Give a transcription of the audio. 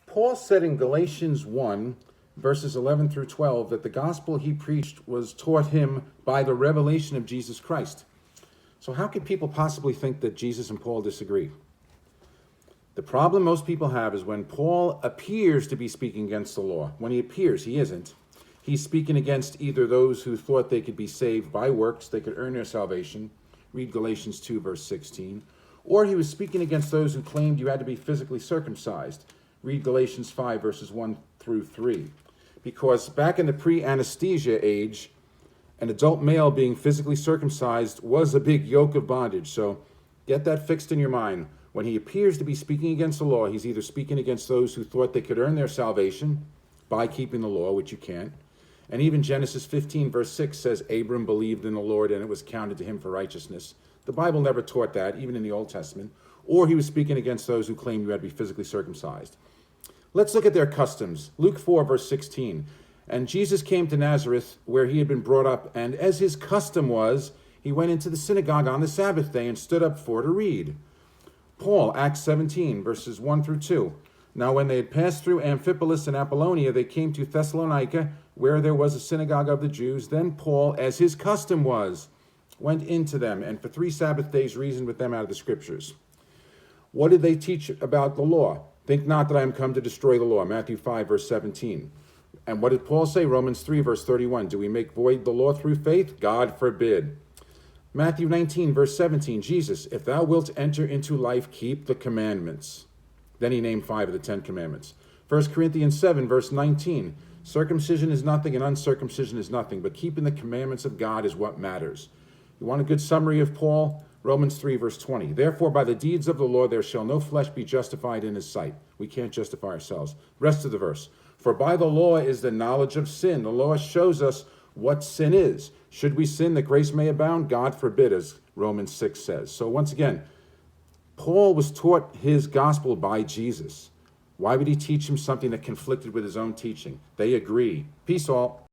Paul said in Galatians 1, verses 11 through 12, that the gospel he preached was taught him by the revelation of Jesus Christ. So how could people possibly think that Jesus and Paul disagree? The problem most people have is when Paul appears to be speaking against the law. When he appears, he isn't. He's speaking against either those who thought they could be saved by works, they could earn their salvation, read Galatians 2, verse 16, or he was speaking against those who claimed you had to be physically circumcised, read Galatians 5, verses 1 through 3. Because back in the pre-anesthesia age, an adult male being physically circumcised was a big yoke of bondage. So get that fixed in your mind. When he appears to be speaking against the law, he's either speaking against those who thought they could earn their salvation by keeping the law, which you can't. And even Genesis 15, verse 6 says, Abram believed in the Lord and it was counted to him for righteousness. The Bible never taught that, even in the Old Testament. Or he was speaking against those who claimed you had to be physically circumcised. Let's look at their customs. Luke 4, verse 16. And Jesus came to Nazareth, where he had been brought up, and as his custom was, he went into the synagogue on the Sabbath day and stood up for to read. Paul, Acts 17, verses 1 through 2. Now when they had passed through Amphipolis and Apollonia, they came to Thessalonica, where there was a synagogue of the Jews. Then Paul, as his custom was, went into them, and for 3 Sabbath days reasoned with them out of the Scriptures. What did they teach about the law? Think not that I am come to destroy the law. Matthew 5, verse 17. And what did Paul say? Romans 3, verse 31. Do we make void the law through faith? God forbid. Matthew 19, verse 17. Jesus, if thou wilt enter into life, keep the commandments. Then he named 5 of the 10 commandments. 1 Corinthians 7, verse 19. Circumcision is nothing and uncircumcision is nothing, but keeping the commandments of God is what matters. You want a good summary of Paul? Romans 3, verse 20. Therefore, by the deeds of the law, there shall no flesh be justified in his sight. We can't justify ourselves. Rest of the verse. For by the law is the knowledge of sin. The law shows us what sin is. Should we sin that grace may abound? God forbid, as Romans 6 says. So once again, Paul was taught his gospel by Jesus. Why would he teach him something that conflicted with his own teaching? They agree. Peace all.